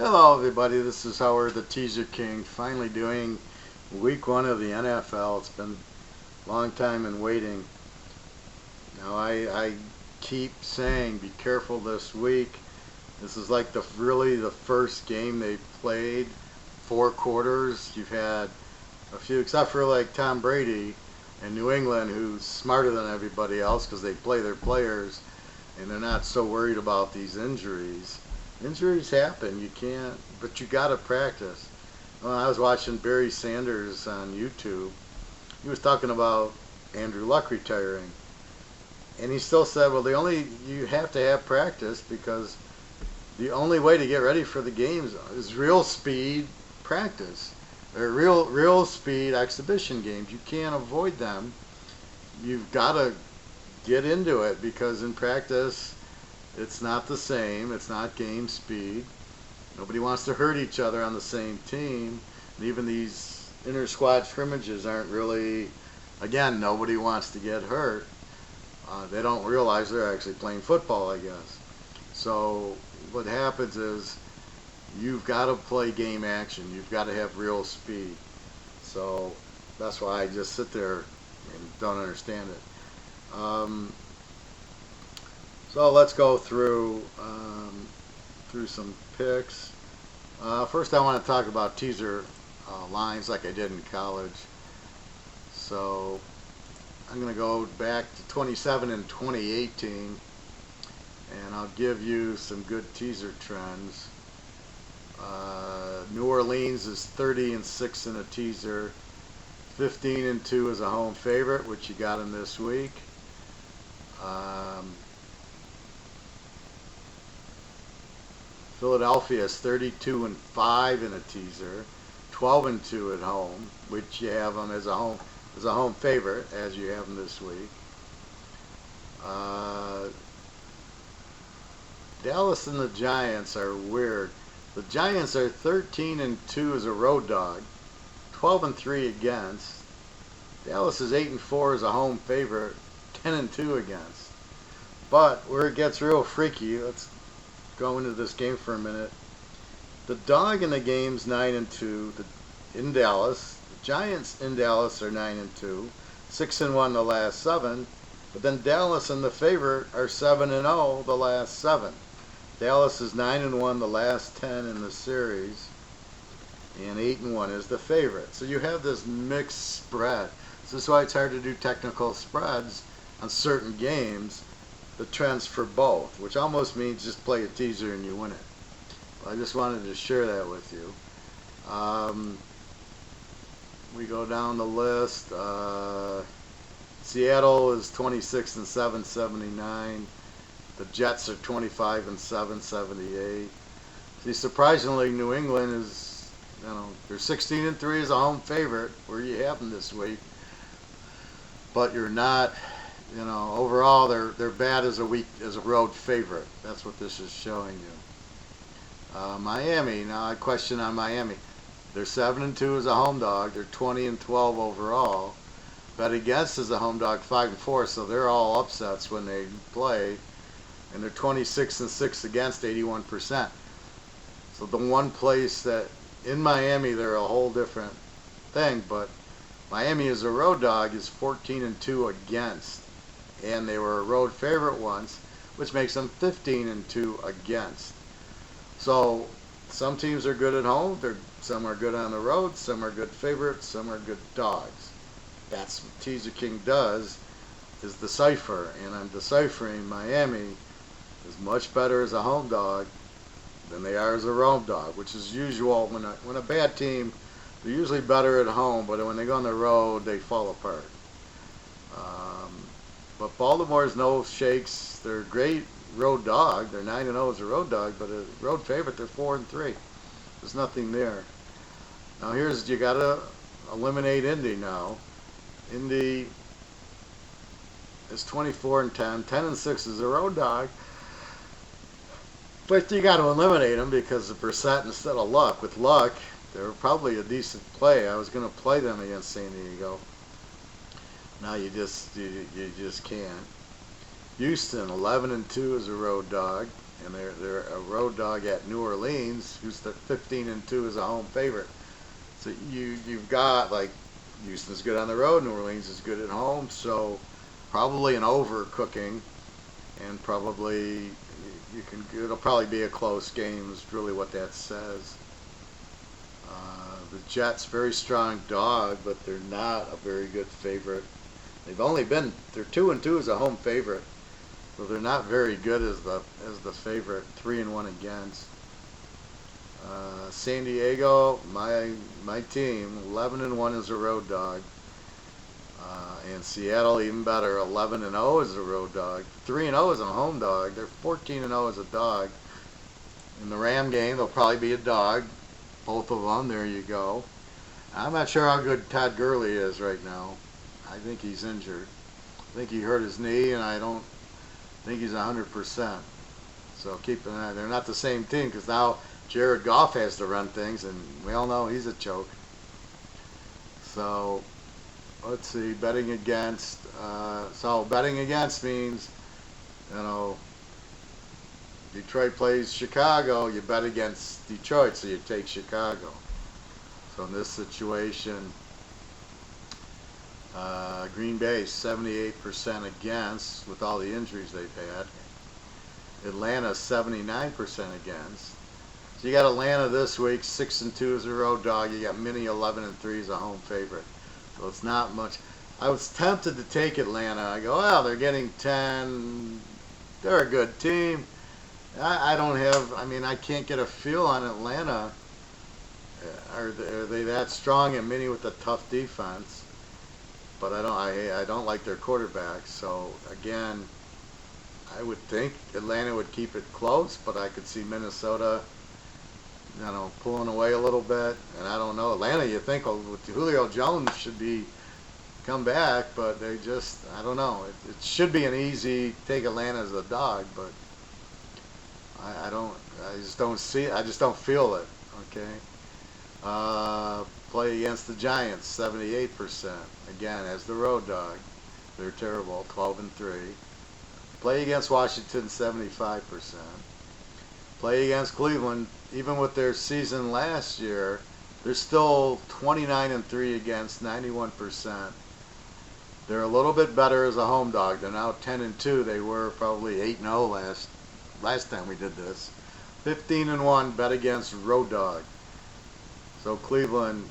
Hello everybody, this is Howard the Teaserking, finally doing week 1 of the NFL. It's been a long time in waiting. Now I keep saying be careful this week. This is like really the first game they played, 4 quarters. You've had a few, except for like Tom Brady in New England, who's smarter than everybody else because they play their players and they're not so worried about these injuries. Injuries happen, you can't, but you gotta practice. Well, I was watching Barry Sanders on YouTube. He was talking about Andrew Luck retiring, and he still said, well, you have to have practice because the only way to get ready for the games is real speed practice. They're real speed exhibition games. You can't avoid them. You've got to get into it because in practice it's not the same. It's not game speed. Nobody wants to hurt each other on the same team. And even these inter-squad scrimmages aren't really, again, nobody wants to get hurt. They don't realize they're actually playing football, I guess. So what happens is you've got to play game action. You've got to have real speed. So that's why I just sit there and don't understand it. So let's go through some picks. First, I want to talk about teaser lines like I did in college. So I'm going to go back to 27 and 2018, and I'll give you some good teaser trends. New Orleans is 30 and 6 in a teaser. 15 and 2 is a home favorite, which you got in this week. Philadelphia is 32 and 5 in a teaser, 12 and 2 at home, which you have them as a home favorite, as you have them this week. Dallas and the Giants are weird. The Giants are 13 and 2 as a road dog, 12 and 3 against. Dallas is 8 and 4 as a home favorite, 10 and 2 against. But where it gets real freaky, let's go into this game for a minute. The dog in the game's 9 and 2 in Dallas. The Giants in Dallas are 9 and 2, 6 and 1 the last 7. But then Dallas and the favorite are 7 and 0 the last 7. Dallas is 9 and 1 the last 10 in the series, and 8 and 1 is the favorite. So you have this mixed spread. So this is why it's hard to do technical spreads on certain games. The trends for both, which almost means just play a teaser and you win it. I just wanted to share that with you. We go down the list. Seattle is 26 and 7, 79. The Jets are 25 and 7, 78. See, surprisingly, New England is, they're 16 and 3 as a home favorite, where you have them this week. But you're not. Overall, they're bad as a road favorite. That's what this is showing you. Miami. Now I question on Miami. They're 7 and 2 as a home dog. They're 20 and 12 overall. Bet against as a home dog 5 and 4. So they're all upsets when they play, and they're 26 and 6 against, 81%. So the one place that in Miami they're a whole different thing, but Miami as a road dog is 14 and 2 against. And they were a road favorite once, which makes them 15 and 2 against. So some teams are good at home, some are good on the road, some are good favorites, some are good dogs. That's what Teaserking does, is decipher, and I'm deciphering Miami is much better as a home dog than they are as a road dog, which is usual when a bad team, they're usually better at home, but when they go on the road, they fall apart. But Baltimore's no shakes. They're a great road dog. They're 9 and 0 as a road dog, but a road favorite, they're 4 and 3. There's nothing there. Now you got to eliminate Indy now. Indy is 24 and 10, 10 and 6 as a road dog. But you got to eliminate them because of Brissett instead of Luck. With Luck, they're probably a decent play. I was going to play them against San Diego. Now you just can't. Houston 11 and 2 as a road dog, and they're a road dog at New Orleans, who's the 15-2 as a home favorite. So you've got, like, Houston's good on the road, New Orleans is good at home, so probably an over cooking, and probably it'll probably be a close game is really what that says. The Jets, very strong dog, but they're not a very good favorite. They're 2-2 as a home favorite, so they're not very good as the favorite. 3-1 against. San Diego, my team, 11-1 as a road dog. And Seattle, even better, 11-0 as a road dog. 3-0 as a home dog. They're 14-0 as a dog. In the Ram game, they'll probably be a dog. Both of them. There you go. I'm not sure how good Todd Gurley is right now. I think he's injured. I think he hurt his knee, and I don't think he's 100%. So keep an eye. They're not the same team because now Jared Goff has to run things, and we all know he's a choke. So let's see. Betting against. So betting against means, Detroit plays Chicago, you bet against Detroit, so you take Chicago. So in this situation, Green Bay 78% against with all the injuries they've had. Atlanta 79% against. So you got Atlanta this week, 6-2 as a road dog. You got Minnie 11-3 as a home favorite. So it's not much. I was tempted to take Atlanta. I go, well, they're getting 10. They're a good team. I can't get a feel on Atlanta. Are they that strong, and Minnie with a tough defense? But I don't like their quarterback. So again, I would think Atlanta would keep it close, but I could see Minnesota, pulling away a little bit. And I don't know. Atlanta, you think with Julio Jones should come back, but they just, I don't know. It should be an easy take Atlanta as a dog, but I just don't see it. I just don't feel it. Okay. Play against the Giants, 78%. Again, as the road dog. They're terrible, 12-3. Play against Washington, 75%. Play against Cleveland, even with their season last year, they're still 29-3 against, 91%. They're a little bit better as a home dog. They're now 10-2. They were probably 8-0 last time we did this. 15-1 bet against road dog. So Cleveland,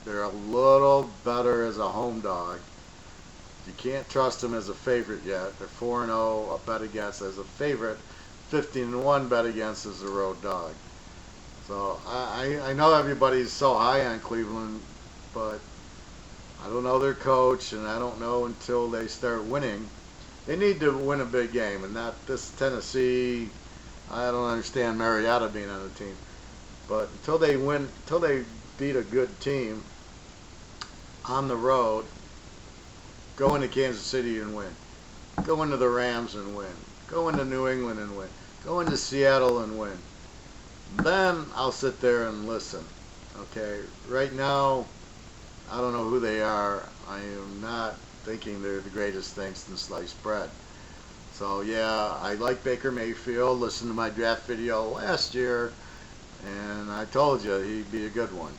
they're a little better as a home dog. You can't trust them as a favorite yet. They're 4-0 a bet against as a favorite. 15-1 bet against as a road dog. So I know everybody's so high on Cleveland, but I don't know their coach, and I don't know until they start winning. They need to win a big game, and not this Tennessee. I don't understand Mariota being on the team, but until they beat a good team on the road, go into Kansas City and win. Go into the Rams and win. Go into New England and win. Go into Seattle and win. Then I'll sit there and listen. Okay, right now, I don't know who they are. I am not thinking they're the greatest thing since sliced bread. So yeah, I like Baker Mayfield. Listen to my draft video last year, and I told you he'd be a good one.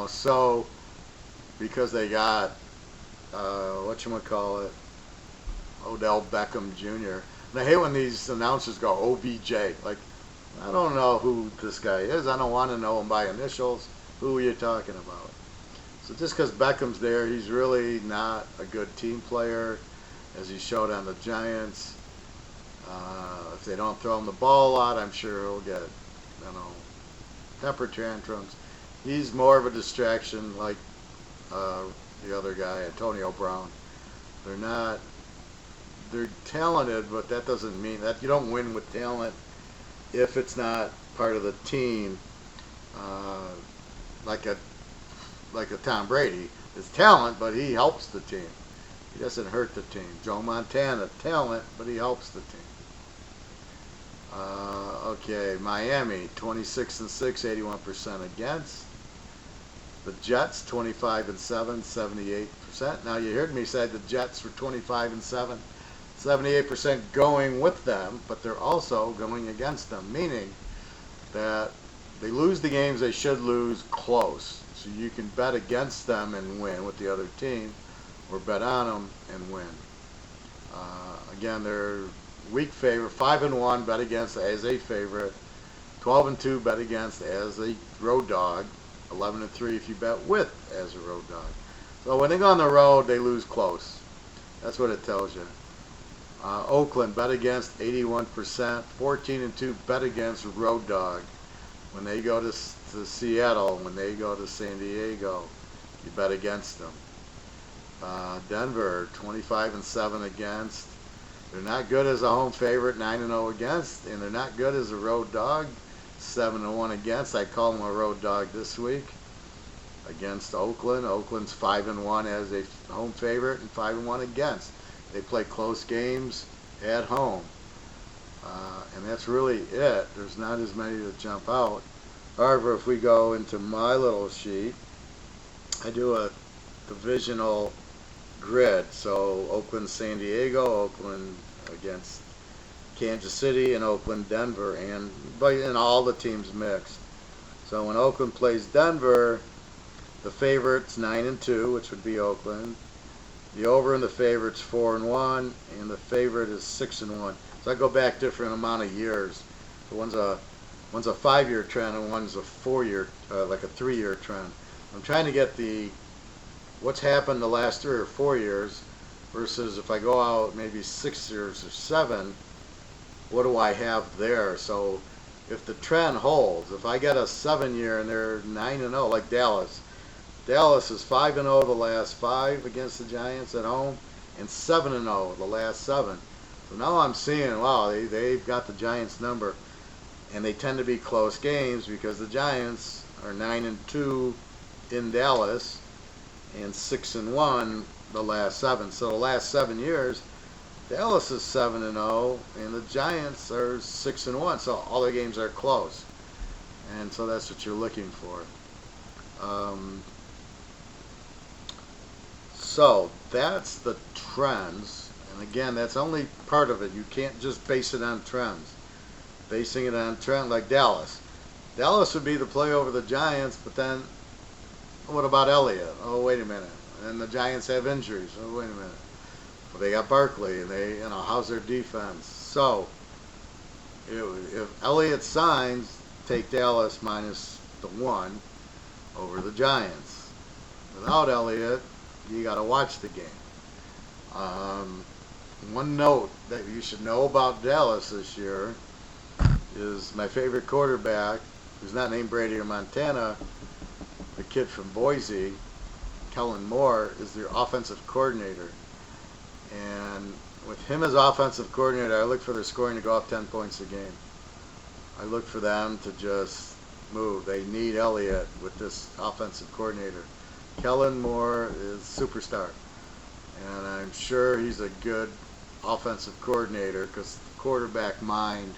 So because they got Odell Beckham Jr. And I hate when these announcers go OBJ. Like, I don't know who this guy is. I don't want to know him by initials. Who are you talking about? So just because Beckham's there, he's really not a good team player, as he showed on the Giants. If they don't throw him the ball a lot, I'm sure he'll get, temper tantrums. He's more of a distraction like the other guy, Antonio Brown. They're talented, but that doesn't mean that you don't win with talent if it's not part of the team. Like a Tom Brady. It's talent, but he helps the team. He doesn't hurt the team. Joe Montana, talent, but he helps the team. Okay, Miami, 26-6, 81% against. The Jets, 25-7, 78%. Now you heard me say the Jets were 25-7, 78% going with them, but they're also going against them, meaning that they lose the games they should lose close. So you can bet against them and win with the other team, or bet on them and win. Again, they're weak favorite, 5-1 bet against as a favorite, 12-2 bet against as a road dog, 11-3 if you bet with as a road dog. So when they go on the road, they lose close. That's what it tells you. Oakland bet against 81%, 14-2 bet against road dog. When they go to Seattle, when they go to San Diego, you bet against them. Denver 25-7 against. They're not good as a home favorite, 9-0 against, and they're not good as a road dog, 7-1 against. I call them a road dog this week against Oakland. Oakland's 5-1 as a home favorite and 5-1 against. They play close games at home, and that's really it. There's not as many that jump out. However, if we go into my little sheet, I do a divisional grid. So Oakland, San Diego, Oakland against Kansas City, and Oakland, Denver, and all the teams mixed. So when Oakland plays Denver, the favorite's 9-2, which would be Oakland. The over in the favorite's 4-1, and the favorite is 6-1. So I go back different amount of years. So one's a 5-year trend, and one's a 4-year, like a 3-year trend. I'm trying to get what's happened the last 3 or 4 years versus if I go out maybe 6 years or 7, what do I have there? So if the trend holds, if I get a 7-year and they're 9-0, like Dallas. Dallas is 5-0 the last 5 against the Giants at home, and 7-0 the last 7. So now I'm seeing, wow, they've got the Giants number, and they tend to be close games because the Giants are 9-2 in Dallas and 6-1 the last 7. So the last 7 years, Dallas is 7-0 and the Giants are 6-1. So all the games are close, and so that's what you're looking for. So that's the trends, and again, that's only part of it. You can't just base it on trends. Basing it on trend, like Dallas. Dallas would be the play over the Giants, but then what about Elliott? Oh, wait a minute. And the Giants have injuries. Oh, wait a minute. Well, they got Barkley, and how's their defense? So if Elliott signs, take Dallas minus the 1 over the Giants. Without Elliott, you got to watch the game. One note that you should know about Dallas this year is my favorite quarterback, who's not named Brady or Montana, the kid from Boise, Kellen Moore, is their offensive coordinator. And with him as offensive coordinator, I look for their scoring to go up 10 points a game. I look for them to just move. They need Elliott with this offensive coordinator. Kellen Moore is superstar, and I'm sure he's a good offensive coordinator because the quarterback mind,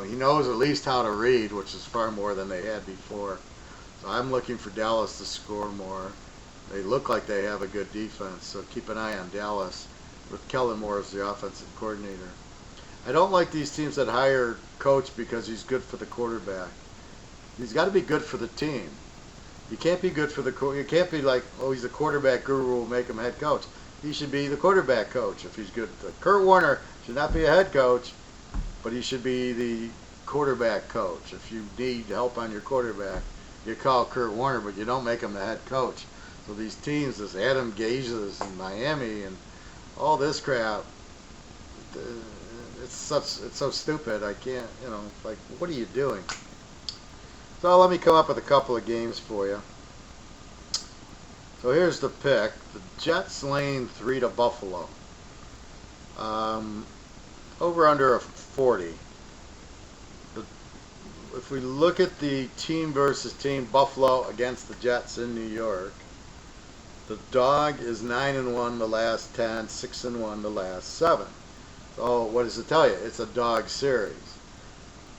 he knows at least how to read, which is far more than they had before. So I'm looking for Dallas to score more. They look like they have a good defense, so keep an eye on Dallas with Kellen Moore as the offensive coordinator. I don't like these teams that hire coach because he's good for the quarterback. He's got to be good for the team. You can't be good for you can't be like, oh, he's a quarterback guru, we'll make him head coach. He should be the quarterback coach if he's good. Kurt Warner should not be a head coach, but he should be the quarterback coach. If you need help on your quarterback, you call Kurt Warner, but you don't make him the head coach. So these teams, this Adam Gaze's in Miami and all this crap, it's so stupid. I can't, like, what are you doing? So let me come up with a couple of games for you. So here's the pick. The Jets laying 3 to Buffalo. Over under a 40. If we look at the team versus team, Buffalo against the Jets in New York, the dog is 9-1 the last 10, 6-1 the last 7. So what does it tell you? It's a dog series.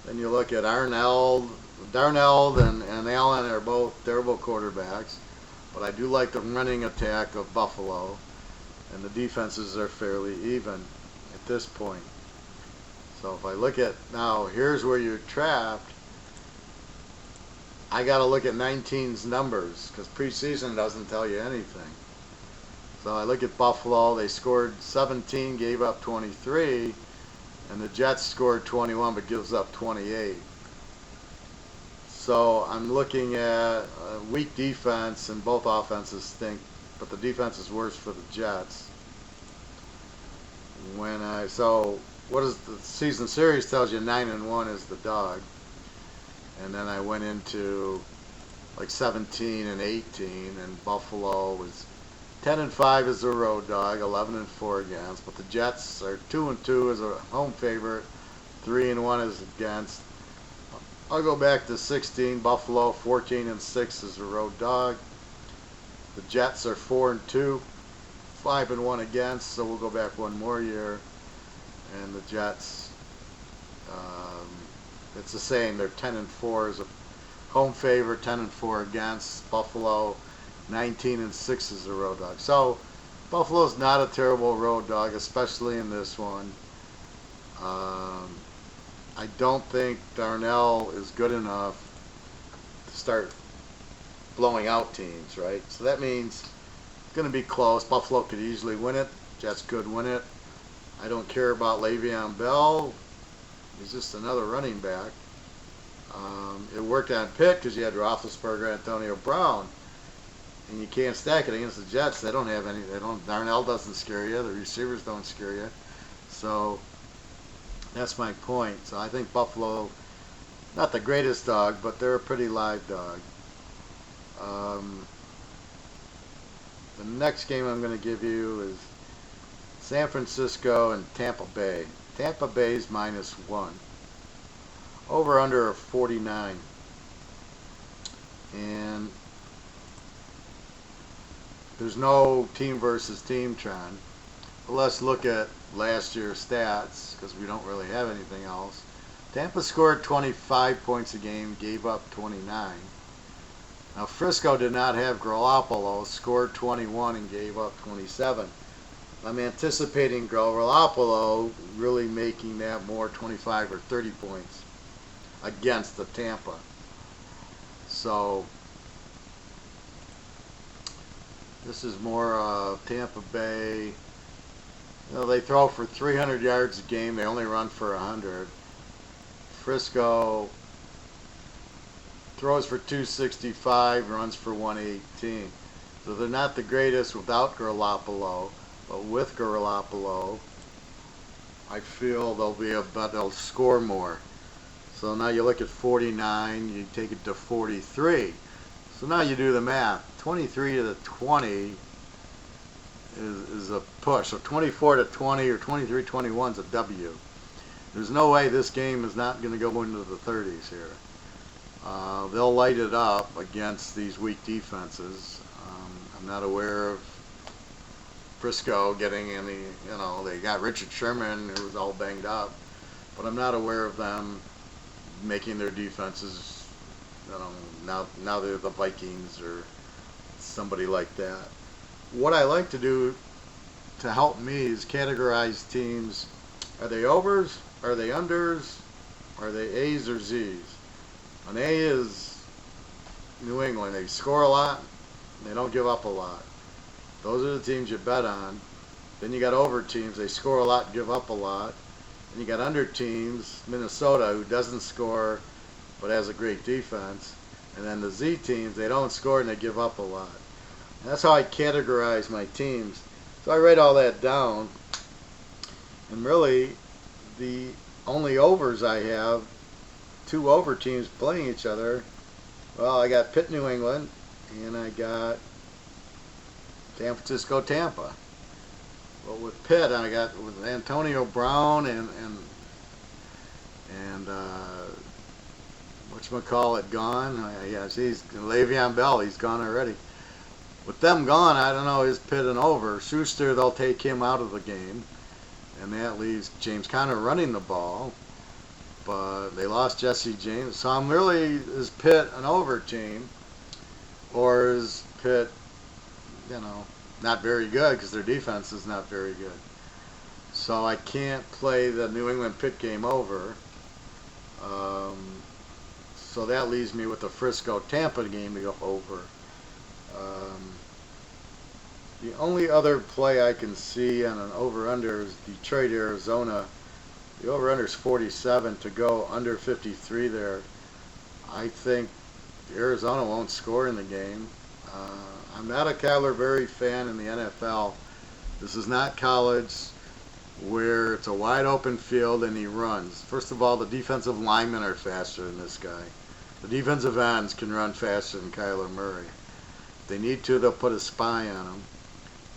Then you look at Darnold and Allen are both terrible quarterbacks, but I do like the running attack of Buffalo, and the defenses are fairly even. this point. So if I look at now, here's where you're trapped. I got to look at 19's numbers because preseason doesn't tell you anything. So I look at Buffalo. They scored 17, gave up 23, and the Jets scored 21 but gives up 28. So I'm looking at a weak defense, and both offenses stink, but the defense is worse for the Jets. So what is the season series tells you 9-1 is the dog, and then I went into like 17 and 18, and Buffalo was 10-5 as a road dog, 11-4 against, but the Jets are 2-2 as a home favorite, 3-1 as against. I'll go back to 16, Buffalo 14-6 as a road dog. The Jets are 4-2, 5-1 against, so we'll go back one more year. And the Jets, it's the same. They're 10-4 as a home favorite, 10-4 against. Buffalo 19-6 as a road dog. So Buffalo's not a terrible road dog, especially in this one. I don't think Darnell is good enough to start blowing out teams, right? So that means it's going to be close. Buffalo could easily win it. Jets could win it. I don't care about Le'Veon Bell. He's just another running back. It worked on Pitt because you had Roethlisberger, Antonio Brown, and you can't stack it against the Jets. They don't have any. Darnell doesn't scare you. The receivers don't scare you. So that's my point. So I think Buffalo, not the greatest dog, but they're a pretty live dog. The next game I'm going to give you is San Francisco and Tampa Bay. Tampa Bay's -1. Over under of 49. And there's no team versus team trend. But let's look at last year's stats because we don't really have anything else. Tampa scored 25 points a game, gave up 29. Now Frisco did not have Garoppolo, scored 21 and gave up 27. I'm anticipating Garoppolo really making that more 25 or 30 points against the Tampa. So this is more Tampa Bay. You know, they throw for 300 yards a game. They only run for 100. Frisco throws for 265, runs for 118. So they're not the greatest without Garoppolo, but with Garoppolo, I feel they'll score more. So now you look at 49, you take it to 43. So now you do the math. 23-20 is a push. So 24-20 or 23-21 is a W. There's no way this game is not going to go into the 30s here. They'll light it up against these weak defenses. I'm not aware of Frisco getting any, they got Richard Sherman who was all banged up, but I'm not aware of them making their defenses, now they're the Vikings or somebody like that. What I like to do to help me is categorize teams. Are they overs? Are they unders? Are they A's or Z's? An A is New England. They score a lot. And they don't give up a lot. Those are the teams you bet on. Then you got over teams. They score a lot, give up a lot. And you got under teams, Minnesota, who doesn't score but has a great defense. And then the Z teams, they don't score and they give up a lot. And that's how I categorize my teams. So I write all that down. And really, the only overs I have, 2 over teams playing each other. Well, I got Pitt, New England, and I got San Francisco, Tampa. But with Pitt, I got with Antonio Brown and whatchamacallit gone. Yes, he's Le'Veon Bell. He's gone already. With them gone, I don't know, is Pitt an over? Schuster, they'll take him out of the game, and that leaves James Conner running the ball. But they lost Jesse James. So I'm really, is Pitt an over team? Or is Pitt, not very good because their defense is not very good? So I can't play the New England Pitt game over. So that leaves me with the Frisco-Tampa game to go over. The only other play I can see on an over-under is Detroit-Arizona. The over-under is 47 to go under 53 there. I think Arizona won't score in the game. I'm not a Kyler Murray fan in the NFL. This is not college where it's a wide open field and he runs. First of all, the defensive linemen are faster than this guy. The defensive ends can run faster than Kyler Murray. If they need to, they'll put a spy on him.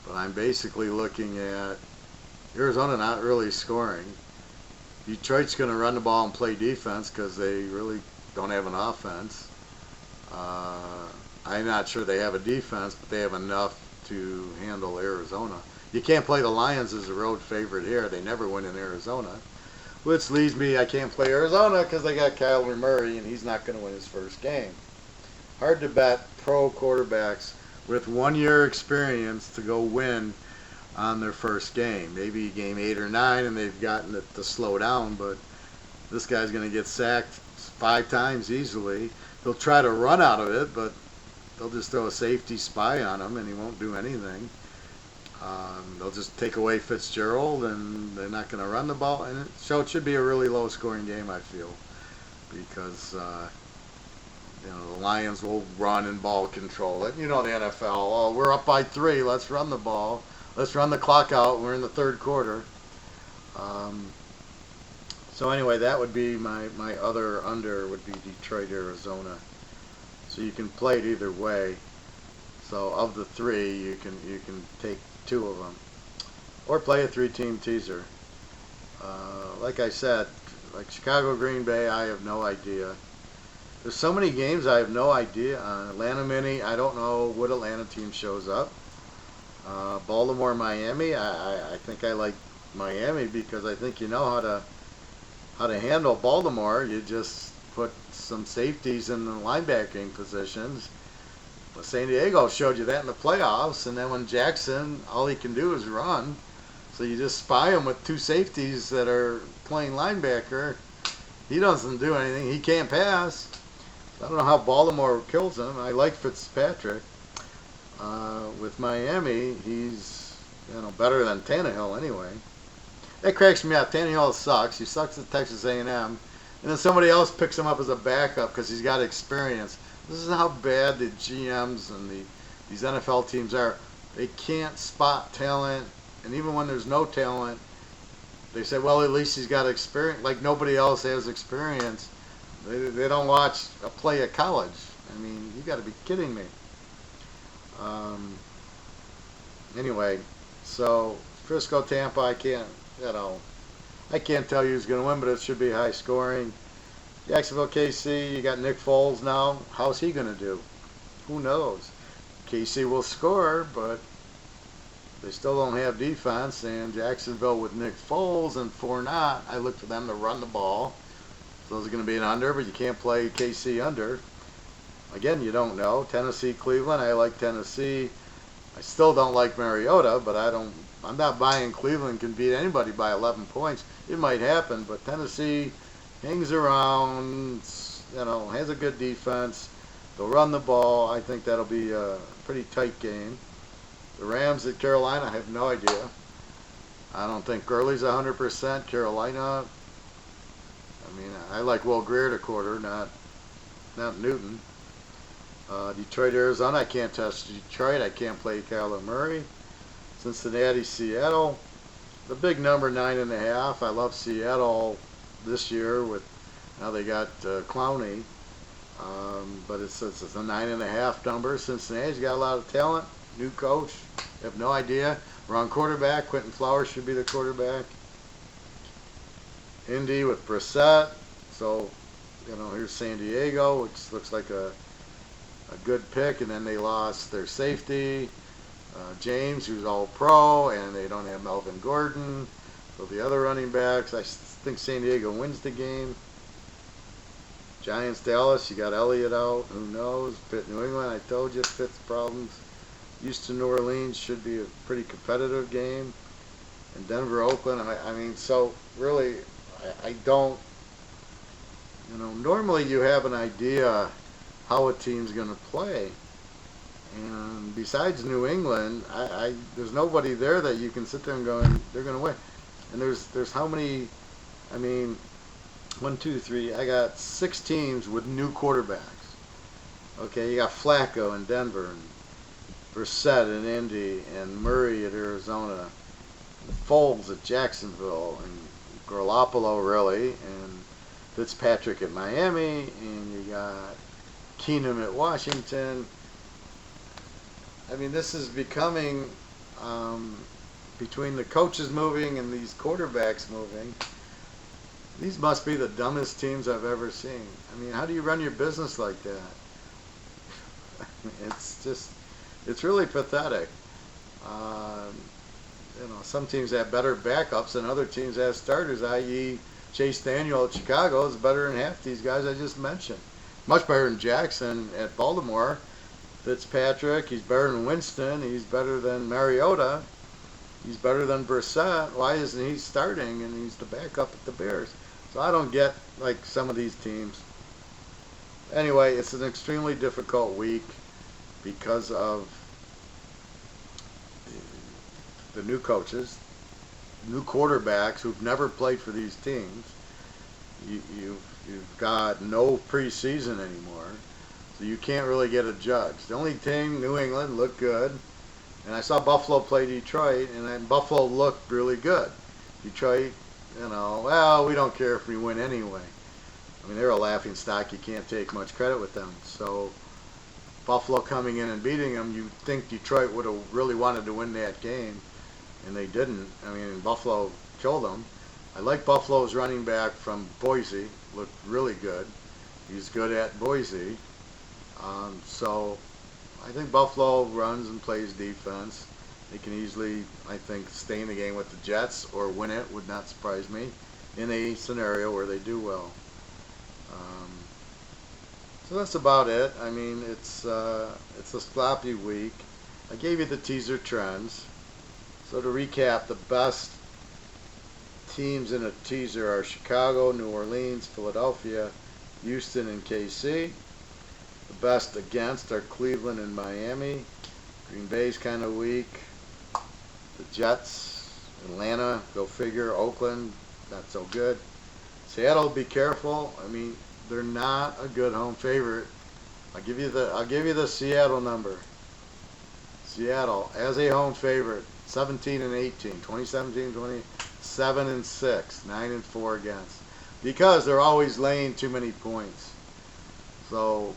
But I'm basically looking at Arizona not really scoring. Detroit's going to run the ball and play defense because they really don't have an offense. I'm not sure they have a defense, but they have enough to handle Arizona. You can't play the Lions as a road favorite here. They never win in Arizona. Which leaves me, I can't play Arizona because they got Kyler Murray, and he's not going to win his first game. Hard to bet pro quarterbacks with 1 year experience to go win on their first game. Maybe game 8 or 9, and they've gotten it to slow down, but this guy's going to get sacked 5 times easily. They'll try to run out of it, but they'll just throw a safety spy on him, and he won't do anything. They'll just take away Fitzgerald, and they're not going to run the ball. And so it should be a really low-scoring game, I feel, because the Lions will run and ball control it. You know the NFL. Oh, we're up by 3. Let's run the ball. Let's run the clock out. We're in the third quarter. So anyway, that would be my other under would be Detroit, Arizona. So you can play it either way. So of the 3, you can take 2 of them, or play a 3-team teaser. Like I said, like Chicago, Green Bay, I have no idea. There's so many games I have no idea on. Atlanta Mini, I don't know what Atlanta team shows up. Baltimore, Miami, I think I like Miami because I think you know how to handle Baltimore. You just put some safeties in the linebacking positions. Well, San Diego showed you that in the playoffs, and then when Jackson, all he can do is run. So you just spy him with 2 safeties that are playing linebacker. He doesn't do anything. He can't pass. I don't know how Baltimore kills him. I like Fitzpatrick. With Miami, he's better than Tannehill anyway. That cracks me up. Tannehill sucks. He sucks at Texas A&M. And then somebody else picks him up as a backup because he's got experience. This is how bad the GMs and these NFL teams are. They can't spot talent, and even when there's no talent, they say, well, at least he's got experience. Like nobody else has experience. They don't watch a play at college. I mean, you got to be kidding me. Anyway, so Frisco, Tampa, I can't tell you who's going to win, but it should be high scoring. Jacksonville, KC, you got Nick Foles now. How's he going to do? Who knows? KC will score, but they still don't have defense. And Jacksonville with Nick Foles and Fournette, I look for them to run the ball. So those are going to be an under, but you can't play KC under. Again, you don't know. Tennessee, Cleveland, I like Tennessee. I still don't like Mariota, but I'm not buying Cleveland can beat anybody by 11 points. It might happen, but Tennessee hangs around, has a good defense. They'll run the ball. I think that'll be a pretty tight game. The Rams at Carolina, I have no idea. I don't think Gurley's 100%. Carolina, I like Will Greer to quarter, not Newton. Detroit, Arizona, I can't touch Detroit. I can't play Kyler Murray. Cincinnati, Seattle. The big number, 9.5. I love Seattle this year with now they got Clowney. But it's a 9.5 number. Cincinnati's got a lot of talent. New coach. I have no idea. Wrong quarterback. Quentin Flowers should be the quarterback. Indy with Brissett. So, here's San Diego, which looks like a good pick. And then they lost their safety, James, who's all pro, and they don't have Melvin Gordon. So the other running backs, I think San Diego wins the game. Giants, Dallas, you got Elliott out. Who knows? Pitt, New England, I told you, Pitt's problems. Houston, New Orleans should be a pretty competitive game. and Denver, Oakland. I mean, so really, I don't. Normally you have an idea how a team's going to play, and besides New England, there's nobody there that you can sit there and go, they're going to win. And there's how many? I mean, 1, 2, 3. I got 6 teams with new quarterbacks. Okay, you got Flacco in Denver, and Brissett in Indy, and Murray at Arizona, and Foles at Jacksonville, and Garoppolo really, and Fitzpatrick at Miami, and you got Keenum at Washington. I mean, this is becoming, between the coaches moving and these quarterbacks moving, these must be the dumbest teams I've ever seen. I mean, how do you run your business like that? It's really pathetic. Some teams have better backups and other teams have starters, i.e. Chase Daniel at Chicago is better than half these guys I just mentioned. Much better than Jackson at Baltimore. Fitzpatrick, he's better than Winston, he's better than Mariota, he's better than Brissett. Why isn't he starting and he's the backup at the Bears? So I don't get, like, some of these teams. Anyway, it's an extremely difficult week because of the new coaches, new quarterbacks who've never played for these teams. You've got no preseason anymore, so you can't really get a judge. The only team, New England, looked good, and I saw Buffalo play Detroit, and then Buffalo looked really good. Detroit, well, we don't care if we win anyway. I mean, they're a laughing stock. You can't take much credit with them. So Buffalo coming in and beating them, you'd think Detroit would have really wanted to win that game, and they didn't. I mean, Buffalo killed them. I like Buffalo's running back from Boise. Looked really good. He's good at Boise. So I think Buffalo runs and plays defense. They can easily, I think, stay in the game with the Jets or win it. Would not surprise me in a scenario where they do well. So that's about it. I mean, it's a sloppy week. I gave you the teaser trends. So to recap, the best teams in a teaser are Chicago, New Orleans, Philadelphia, Houston, and KC. The best against are Cleveland and Miami. Green Bay's kind of weak. The Jets, Atlanta, go figure. Oakland, not so good. Seattle, be careful. I mean, they're not a good home favorite. I'll give you the Seattle number. Seattle as a home favorite, 17-18, 2017-20, 7-6, 9-4 against, because they're always laying too many points. So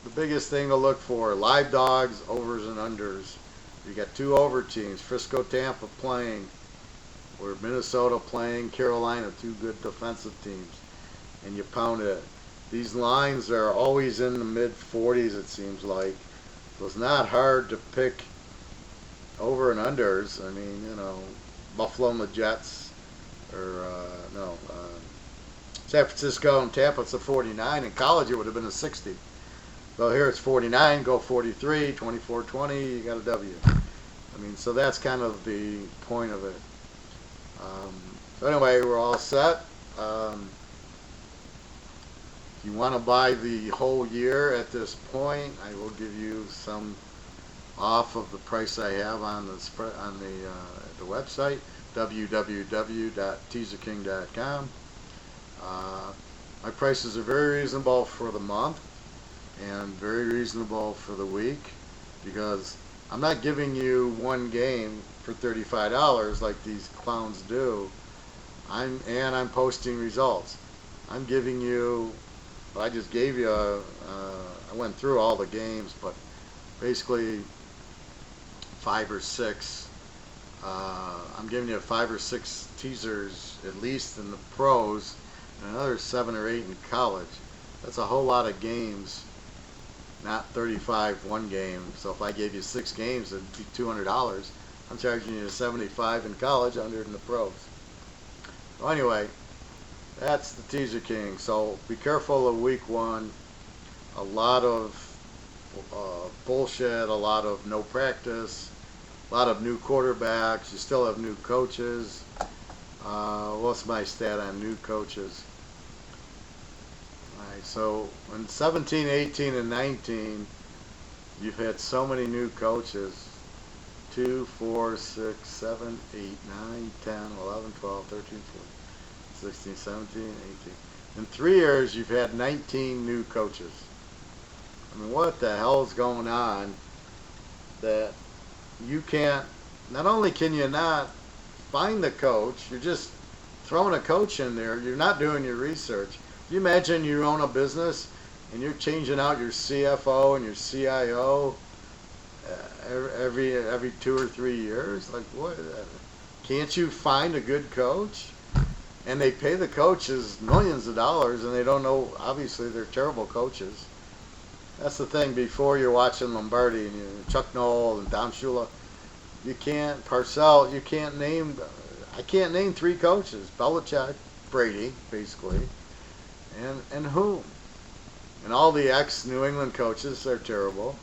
the biggest thing to look for: live dogs, overs and unders. You got 2 over teams: Frisco, Tampa playing, or Minnesota playing Carolina, 2 good defensive teams, and you pound it. These lines are always in the mid-40s, it seems like. So it's not hard to pick over and unders. I mean, Buffalo and the Jets, or San Francisco and Tampa, it's a 49. In college, it would have been a 60. So here it's 49, go 43, 24-20, you got a W. I mean, so that's kind of the point of it. So anyway, we're all set. If you want to buy the whole year at this point, I will give you some off of the price I have on the website, www.teaserking.com. My prices are very reasonable for the month and very reasonable for the week, because I'm not giving you one game for $35 like these clowns do. I'm posting results. I'm giving you, I just gave you I went through all the games, but basically 5 or 6. I'm giving you 5 or 6 teasers at least in the pros, and another 7 or 8 in college. That's a whole lot of games, not 35 one game. So if I gave you 6 games, it'd be $200. I'm charging you $75 in college, 100 in the pros. So anyway, that's the Teaser King. So be careful of week 1. A lot of bullshit, a lot of no practice, a lot of new quarterbacks. You still have new coaches. What's my stat on new coaches? All right, so in 17, 18, and 19, you've had so many new coaches. 2, 4, 6, 7, 8, 9, 10, 11, 12, 13, 14, 16, 17, 18. In 3 years, you've had 19 new coaches. I mean, what the hell is going on that you can't, not only can you not find the coach, you're just throwing a coach in there. You're not doing your research. You imagine you own a business and you're changing out your CFO and your CIO every 2 or 3 years. Like, what? Can't you find a good coach? And they pay the coaches millions of dollars, and they don't know. Obviously, they're terrible coaches. That's the thing. Before you're watching Lombardi and Chuck Noll and Don Shula, you can't Parcells. You can't name. I can't name 3 coaches: Belichick, Brady, basically, and whom? And all the ex-New England coaches are terrible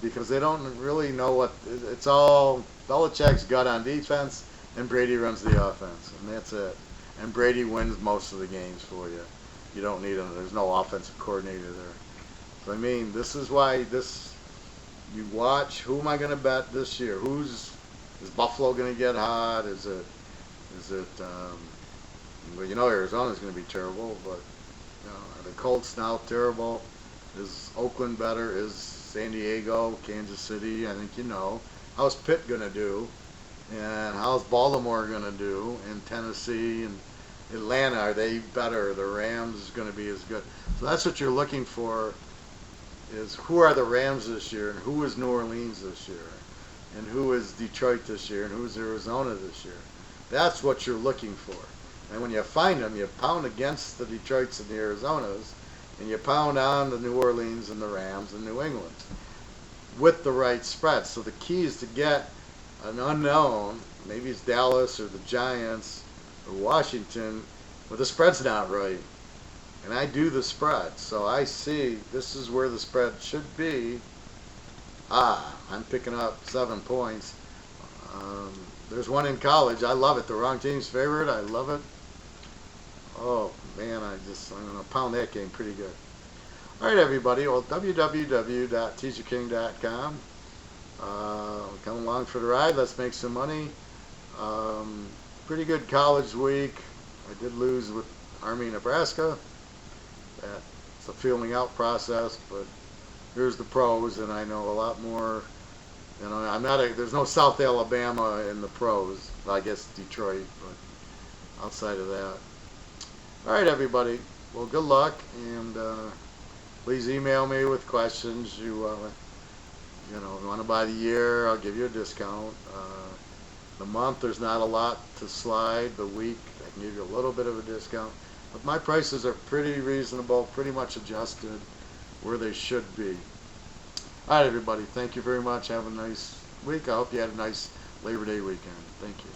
because they don't really know what. It's all Belichick's gut on defense, and Brady runs the offense, and that's it. And Brady wins most of the games for you. You don't need him. There's no offensive coordinator there. So I mean, this is why you watch. Who am I going to bet this year? Is Buffalo going to get hot? Is it? Well, you know Arizona's going to be terrible, but are the Colts now terrible? Is Oakland better? Is San Diego, Kansas City? I think you know. How's Pitt going to do? And how's Baltimore going to do? And Tennessee and Atlanta, are they better? The Rams is going to be as good. So that's what you're looking for, is who are the Rams this year, and who is New Orleans this year, and who is Detroit this year, and who's Arizona this year. That's what you're looking for. And when you find them, you pound against the Detroits and the Arizonas, and you pound on the New Orleans and the Rams and New England with the right spread. So the key is to get an unknown, maybe it's Dallas or the Giants or Washington, but the spread's not right. And I do the spread, so I see this is where the spread should be. I'm picking up 7 points. There's one in college. I love it. The wrong team's favorite. I love it. Oh, man, I'm going to pound that game pretty good. All right, everybody. Well, www.teaserking.com. Come along for the ride. Let's make some money. Pretty good college week. I did lose with Army, Nebraska. It's a feeling out process, but here's the pros, and I know a lot more. You know, there's no South Alabama in the pros. Well, I guess Detroit, but outside of that. All right, everybody. Well, good luck, and please email me with questions. If you want to buy the year, I'll give you a discount. The month, there's not a lot to slide. The week, I can give you a little bit of a discount. But my prices are pretty reasonable, pretty much adjusted where they should be. All right, everybody. Thank you very much. Have a nice week. I hope you had a nice Labor Day weekend. Thank you.